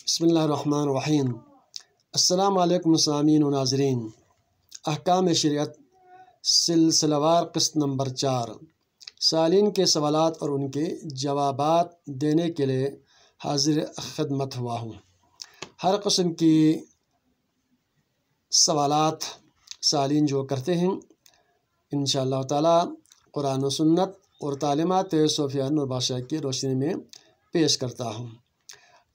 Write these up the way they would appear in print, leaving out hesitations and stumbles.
بسم اللہ الرحمن الرحیم۔ السلام علیکم سامعین و ناظرین۔ احکام شریعت سلسلہ وار قسط نمبر 4 سالین کے سوالات اور ان کے جوابات دینے کے لیے حاضر خدمت ہوا ہوں۔ ہر قسم کی سوالات سالین جو کرتے ہیں انشاءاللہ تعالی قرآن و سنت اور تعلیمات صوفیہ نور بادشاہ کی روشنی میں پیش کرتا ہوں۔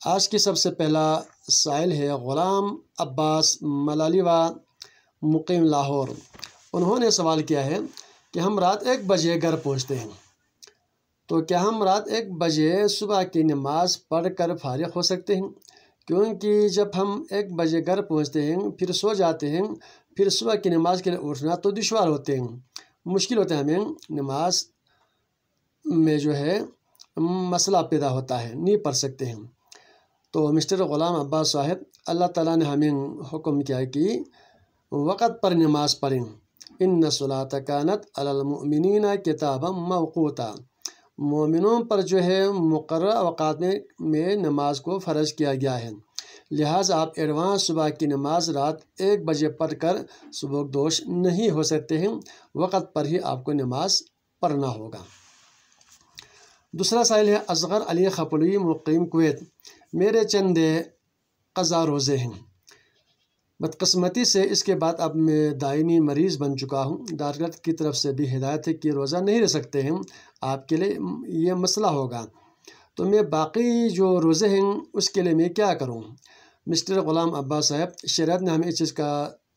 آج کی سب سے پہلا سائل ہے غلام عباس ملالیوا مقیم لاہور۔ انہوں نے سوال کیا ہے کہ ہم رات 1 بجے گھر پہنچتے ہیں، تو کیا ہم رات 1 بجے صبح کی نماز پڑھ کر فارغ ہو سکتے ہیں؟ کیونکہ جب ہم 1 بجے گھر پہنچتے ہیں پھر سو جاتے ہیں، پھر صبح کی نماز کے لیے اٹھنا تو دشوار ہوتے ہیں، مشکل ہوتا ہے، ہمیں نماز میں جو ہے مسئلہ پیدا ہوتا ہے، نہیں پڑھ سکتے ہیں۔ تو مسٹر غلام عباس صاحب، اللہ تعالیٰ نے ہمیں حکم کیا کہ وقت پر نماز پڑھیں۔ ان الصلاۃ کانت علی المؤمنین کتابا موقوتا، مومنوں پر جو ہے مقررہ اوقات میں نماز کو فرض کیا گیا ہے، لہٰذا آپ ایڈوانس صبح کی نماز رات 1 بجے پڑھ کر سبکدوش نہیں ہو سکتے ہیں، وقت پر ہی آپ کو نماز پڑھنا ہوگا۔ دوسرا سائل ہے اصغر علی خپلوی مقیم کویت۔ میرے چند قضا روزے ہیں، بدقسمتی سے اس کے بعد اب میں دائمی مریض بن چکا ہوں، ڈاکٹر کی طرف سے بھی ہدایت ہے کہ روزہ نہیں رہ سکتے ہیں، آپ کے لیے یہ مسئلہ ہوگا، تو میں باقی جو روزے ہیں اس کے لیے میں کیا کروں؟ مسٹر غلام عباس صاحب، شریعت نے ہمیں اس چیز کا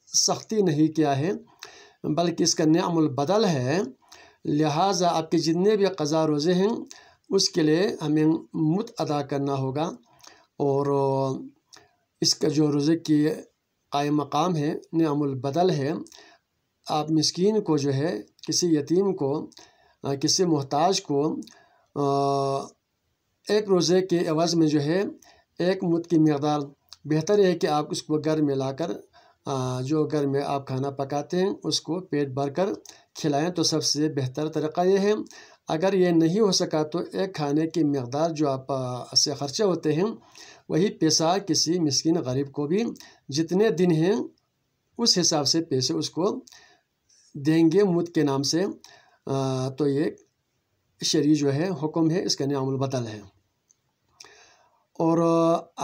سختی نہیں کیا ہے، بلکہ اس کا نعم البدل ہے، لہٰذا آپ کے جتنے بھی قضا روزے ہیں اس کے لیے ہمیں مد ادا کرنا ہوگا، اور اس کا جو روزے کی قائم مقام ہے نعم البدل ہے۔ آپ مسکین کو جو ہے، کسی یتیم کو، کسی محتاج کو 1 روزے کے عوض میں جو ہے 1 مد کی مقدار، بہتر ہے کہ آپ اس کو گھر میں لا کر جو گھر میں آپ کھانا پکاتے ہیں اس کو پیٹ بھر کر کھلائیں، تو سب سے بہتر طریقہ یہ ہے۔ اگر یہ نہیں ہو سکا تو 1 کھانے کی مقدار جو آپ سے خرچے ہوتے ہیں وہی پیسہ کسی مسکین غریب کو بھی جتنے دن ہیں اس حساب سے پیسے اس کو دیں گے مد کے نام سے، تو یہ شرعی جو ہے حکم ہے، اس کا نعم البدل ہے۔ اور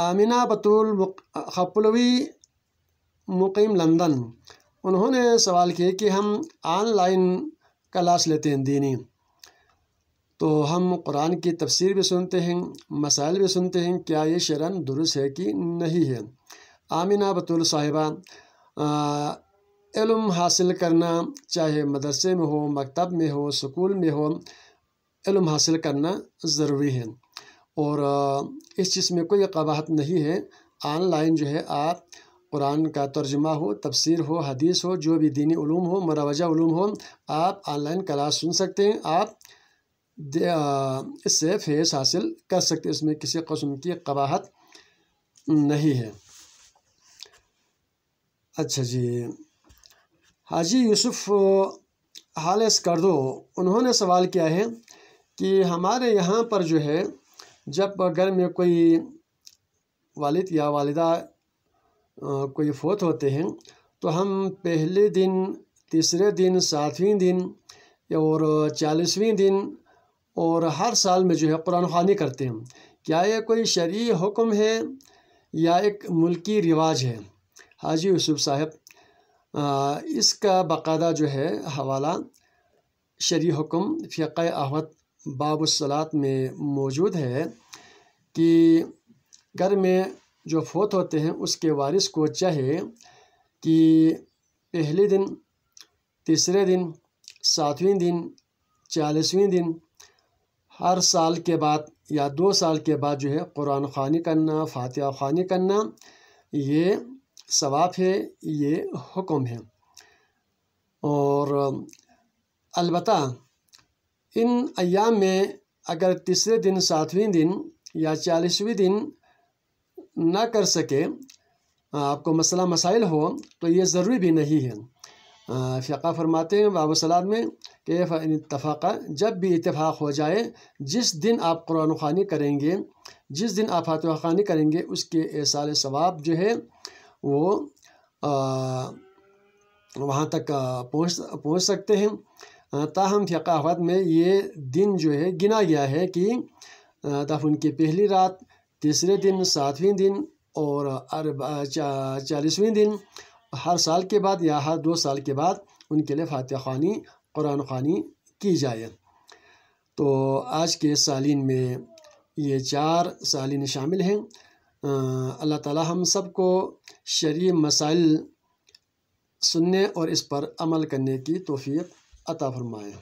آمینہ بطول خپلوی مقیم لندن، انہوں نے سوال کیا کہ ہم آن لائن کلاس لیتے ہیں دینی، تو ہم قرآن کی تفسیر بھی سنتے ہیں، مسائل بھی سنتے ہیں، کیا یہ شرعاً درست ہے کہ نہیں ہے؟ آمینہ بطول صاحبہ، علم حاصل کرنا چاہے مدرسے میں ہو، مکتب میں ہو، سکول میں ہو، علم حاصل کرنا ضروری ہے، اور اس چیز میں کوئی قباحت نہیں ہے۔ آن لائن جو ہے آپ قرآن کا ترجمہ ہو، تفسیر ہو، حدیث ہو، جو بھی دینی علوم ہو، مروجہ علوم ہو، آپ آن لائن کلاس سن سکتے ہیں، آپ اس سے فیض حاصل کر سکتے ہیں، اس میں کسی قسم کی قباحت نہیں ہے۔ اچھا جی، حاجی یوسف حالس کردو، انہوں نے سوال کیا ہے کہ ہمارے یہاں پر جو ہے جب گھر میں کوئی والد یا والدہ کوئی فوت ہوتے ہیں تو ہم پہلے دن، تیسرے دن، 7ویں دن اور 40ویں دن اور ہر سال میں جو ہے قرآن خوانی کرتے ہیں۔ کیا یہ کوئی شرعی حکم ہے یا ایک ملکی رواج ہے؟ حاجی یوسف صاحب، اس کا باقاعدہ جو ہے حوالہ شرعی حکم فقہ احوط باب الصلاۃ میں موجود ہے کہ گھر میں جو فوت ہوتے ہیں اس کے وارث کو چاہے کہ پہلے دن، تیسرے دن، 7ویں دن، 40ویں دن، ہر سال کے بعد یا 2 سال کے بعد جو ہے قرآن خوانی کرنا، فاتحہ خوانی کرنا، یہ ثواب ہے، یہ حکم ہے۔ اور البتہ ان ایام میں اگر تیسرے دن، 7ویں دن یا 40ویں دن نہ کر سکے، آپ کو مسئلہ مسائل ہو، تو یہ ضروری بھی نہیں ہے۔ فقہ فرماتے ہیں باب الصلاۃ میں کہ فإن اتفاق، جب بھی اتفاق ہو جائے، جس دن آپ قرآن خوانی کریں گے، جس دن آپ فاتحہ خوانی کریں گے، اس کے ایصال ثواب جو ہے وہ وہاں تک پہنچ سکتے ہیں۔ تاہم فقاہت میں یہ دن جو ہے گنا گیا ہے کہ دفن کی پہلی رات، تیسرے دن، 7ویں دن اور 40ویں دن، ہر سال کے بعد یا ہر 2 سال کے بعد ان کے لیے فاتحہ خوانی، قرآن خوانی کی جائے۔ تو آج کے سالین میں یہ 4 سالین شامل ہیں۔ اللہ تعالی ہم سب کو شرعی مسائل سننے اور اس پر عمل کرنے کی توفیق عطا فرمائے۔